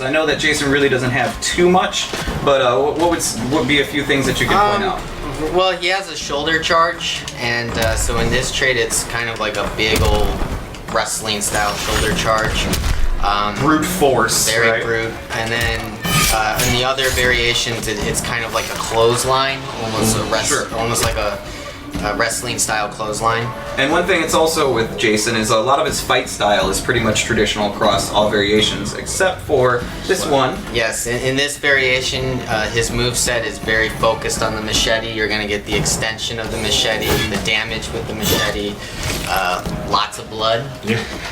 I know that Jason really doesn't have too much, but what would be a few things that you could point out? Well, he has a shoulder charge, and so in this trade, it's kind of like a big old wrestling-style shoulder charge. Brute force, very right? brute. And then in the other variations, it's kind of like a clothesline, almost almost like a wrestling-style clothesline. And one thing it's also with Jason is a lot of his fight style is pretty much traditional across all variations, except for this one. Yes, in this variation, his moveset is very focused on the machete. You're going to get the extension of the machete, the damage with the machete, lots of blood,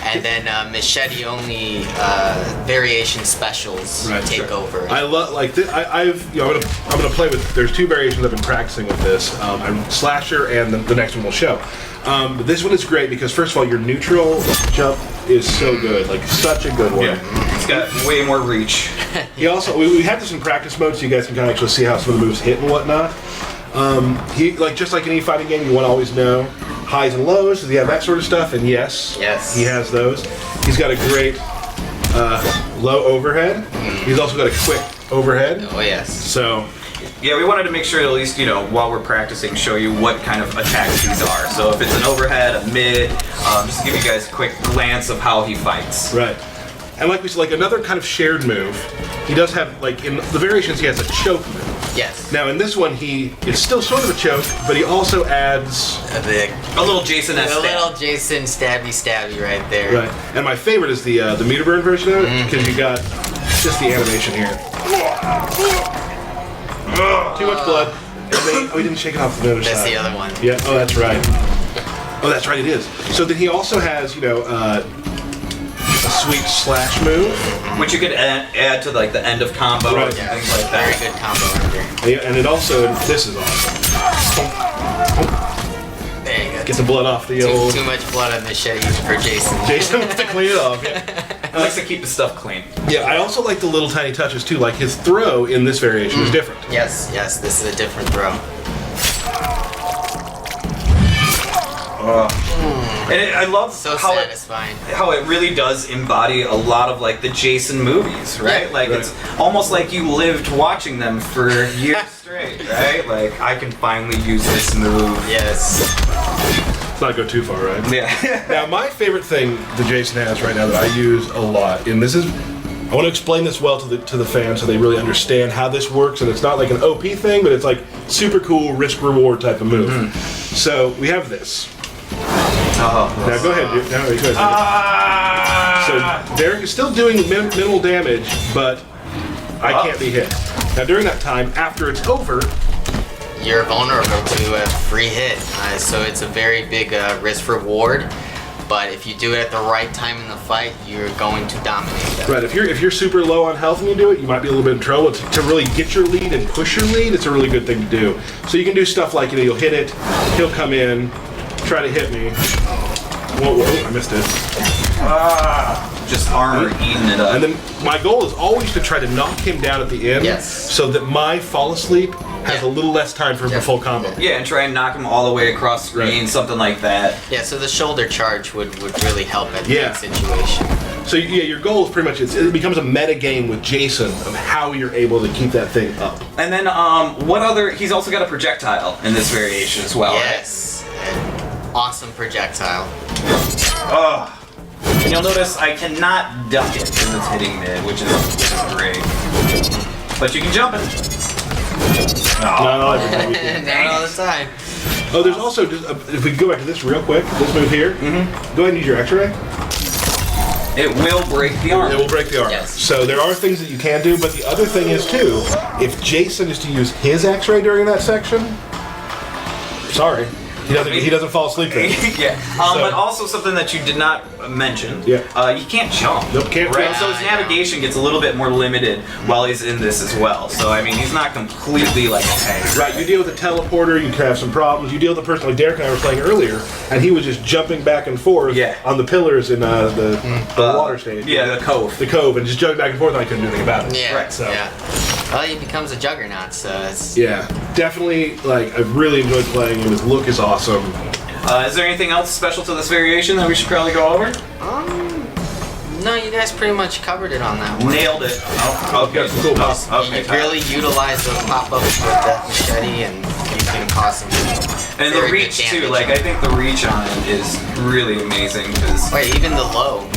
and then machete-only variation specials take over. I love I'm gonna play with. There's two variations I've been practicing with this. I'm Slasher, and the next one will show. But this one is great because first of all, your neutral jump is so good, like such a good one. Yeah, it's got way more reach. He also we have this in practice mode, so you guys can kind of actually see how some of the moves hit and whatnot. He just like any fighting game, you want to always know highs and lows. Does he have that sort of stuff? And yes, he has those. He's got a great low overhead. He's also got a quick overhead. Oh yes. So. Yeah, we wanted to make sure at least, while we're practicing, show you what kind of attacks these are. So if it's an overhead, a mid, just to give you guys a quick glance of how he fights. Right. And like we said, like another kind of shared move, he does have, like in the variations, he has a choke move. Yes. Now in this one, it's still sort of a choke, but he also adds a little Jason little Jason stabby right there. Right. And my favorite is the meter burn version of it, because you got just the animation here. Too much blood. We didn't shake it off the other side. That's the other one. Yeah. Oh, that's right. Oh, that's right. It is. So then he also has, a sweet slash move, which you could add to like the end of combo and things like that. Very good combo right there. And it also, this is awesome. There you go. Get the blood off the old. Too much blood on the machete for Jason. Jason wants to clean it off. He likes to keep the stuff clean. Yeah, I also like the little tiny touches too. Like his throw in this variation is different. Yes, this is a different throw. And I love how satisfying. How it really does embody a lot of like the Jason movies, right? It's almost like you lived watching them for years straight, right? Like I can finally use this move. Yes. Let's not go too far, right? Yeah. Now my favorite thing that Jason has right now that I use a lot, and this is, I want to explain this well to the fans so they really understand how this works, and it's not like an OP thing, but it's like super cool risk reward type of move. So we have this. Now go ahead. So Derek is still doing minimal damage, but I can't be hit. Now during that time, after it's over, you're vulnerable to a free hit. So it's a very big risk reward. But if you do it at the right time in the fight, you're going to dominate them. Right. If you're super low on health when you do it, you might be a little bit in trouble. To really get your lead and push your lead, it's a really good thing to do. So you can do stuff like you'll hit it, he'll come in, try to hit me. Whoa, I missed it. Just armor eating it up. And then my goal is always to try to knock him down at the end, so that my fall asleep has a little less time for the full combo. Yeah, and try and knock him all the way across screen, something like that. Yeah, so the shoulder charge would really help at that situation. So yeah, your goal is pretty much it becomes a meta game with Jason of how you're able to keep that thing up. And then what other? He's also got a projectile in this variation as well. Yes, an awesome projectile. And you'll notice I cannot duck it as it's hitting mid, which is great. But you can jump it. Not all the time. Oh, there's also, if we go back to this real quick, this move here, go ahead and use your X-ray. It will break the arm. It will break the arm. Yes. So there are things that you can do, but the other thing is too, if Jason is to use his X-ray during that section, sorry. He doesn't fall asleep then. But also something that you did not mention. You can't jump. Nope, can't jump. So his navigation gets a little bit more limited while he's in this as well. So I mean, he's not completely like a tank. Right. You deal with a teleporter, you can have some problems. You deal with a person like Derek and I were playing earlier, and he was just jumping back and forth on the pillars in the water stage. Yeah, the cove. The cove, and just jumping back and forth, and I couldn't do anything about it. Yeah. Right. So. Yeah. Well, he becomes a juggernaut, so it's... Yeah, definitely, I've really enjoyed playing him. His look is awesome. Is there anything else special to this variation that we should probably go over? No, you guys pretty much covered it on that one. Nailed it. Oh, okay. Cool. Okay. You really utilize those pop-ups with that machete, and you can cause some. And the reach too. Like I think the reach on it is really amazing because. Wait, even the low.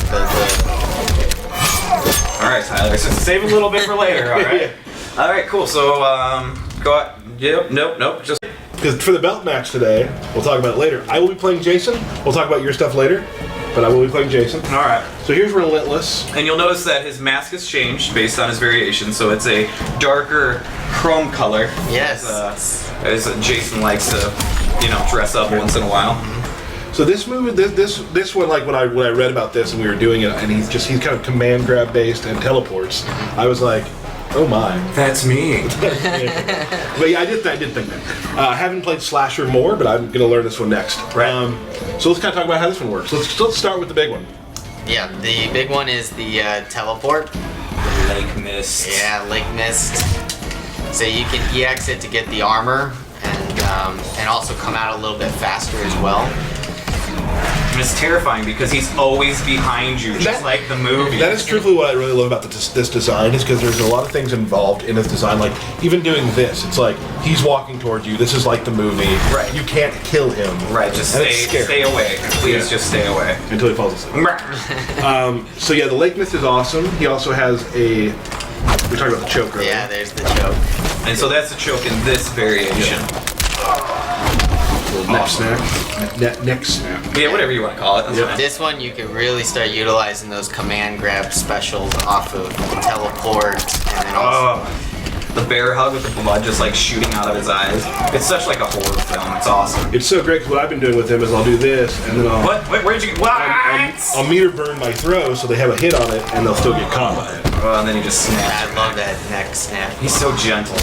All right, Tyler. So save a little bit for later. All right. All right. Cool. So go out. Yep. Nope. Just. Because for the belt match today, we'll talk about it later. I will be playing Jason. We'll talk about your stuff later, but I will be playing Jason. All right. So here's Relentless. And you'll notice that his mask has changed based on his variation, so it's a darker chrome color. Yes. As Jason likes to, dress up once in a while. So this movie, this one, like when I read about this and we were doing it, and he's kind of command grab based and teleports. I was like, oh my. That's me. But yeah, I did think that. I haven't played Slasher more, but I'm gonna learn this one next. Right. So let's kind of talk about how this one works. Let's start with the big one. Yeah, the big one is the teleport. Lake Mist. Yeah, Lake Mist. So you can EX it to get the armor and also come out a little bit faster as well. And it's terrifying because he's always behind you, just like the movie. That is truthfully what I really love about this design, is because there's a lot of things involved in this design. Like, even doing this, it's like, he's walking towards you. This is like the movie. Right. You can't kill him. Right, just stay away. Please just stay away. Until he falls asleep. So yeah, the Lake Mist is awesome. He also has a... We talked about the choke earlier. Yeah, there's the choke. And so that's the choke in this variation. Neck snap. Neck snap. Yeah, whatever you want to call it. That's fine. This one you can really start utilizing those command grab specials off of the teleport, and then also the bear hug with the blood just like shooting out of his eyes. It's such like a horror film. It's awesome. It's so great because what I've been doing with him is I'll do this and then I'll... What? Wait, where'd you... What? I'll meter burn my throw so they have a hit on it and they'll still get caught by it. Oh, and then he just snaps. I love that neck snap. He's so gentle.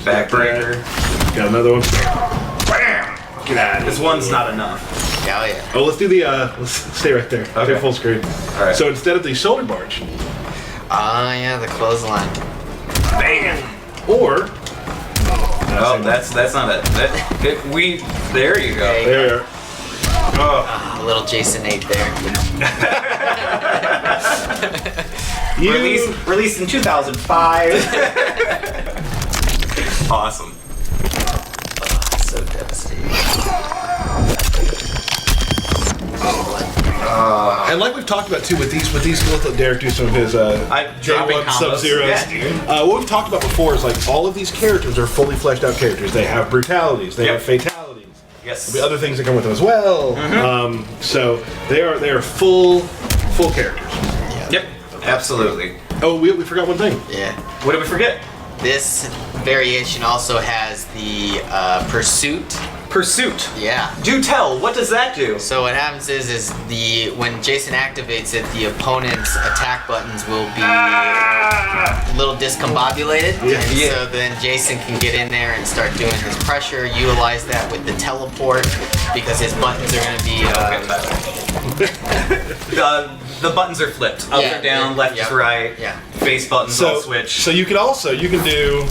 Backbreaker. Got another one. Bam! Get out of here. This one's not enough. Oh yeah. Oh, let's do the, let's stay right there. Okay. Stay full screen. Alright. So instead of the shoulder barge. Yeah, the clothesline. Bam! Or... Oh, that's not it. There you go. There. A little Jason 8 there. Released in 2005. Awesome. So devastating. And like we've talked about too with these, we'll let Derek do some of his dropping J1 combos. Sub-Zeros. Yeah. What we've talked about before is like all of these characters are fully fleshed out characters. They have brutalities, they have fatalities. Yes. There'll be other things that come with them as well. So they are full characters. Yep. Absolutely. Oh, we forgot one thing. Yeah. What did we forget? This variation also has the pursuit. Pursuit. Yeah. Do tell. What does that do? So what happens is when Jason activates it, the opponent's attack buttons will be a little discombobulated, and so then Jason can get in there and start doing his pressure. Utilize that with the teleport because his buttons are going to be. The buttons are flipped. Up or down, left is right. Yeah. Face buttons all switch. So you can do,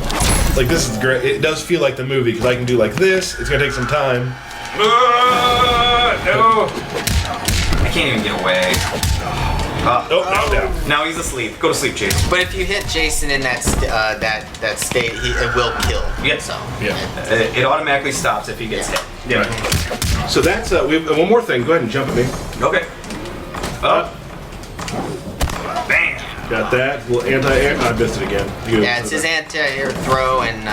like, this is great. It does feel like the movie because I can do like this. It's gonna take some time. No. I can't even get away. No. Now he's asleep. Go to sleep, Jason. But if you hit Jason in that state, it will kill. Yep. So It automatically stops if he gets hit. Yeah. Right. So that's we have one more thing. Go ahead and jump at me. Okay. Bam. Got that. Well, I missed it again. Yeah, it's his anti-air throw and.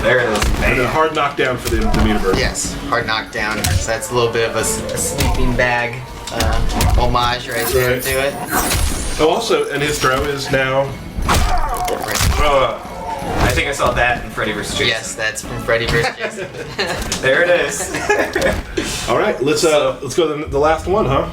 There it is. And a hard knockdown for the meter burn. Yes, hard knockdown. So that's a little bit of a sleeping bag homage right there to it. Oh, also, and his throw is now. I think I saw that in Freddy vs. Jason. Yes, that's from Freddy vs. Jason. There it is. All right, let's go to the last one, huh?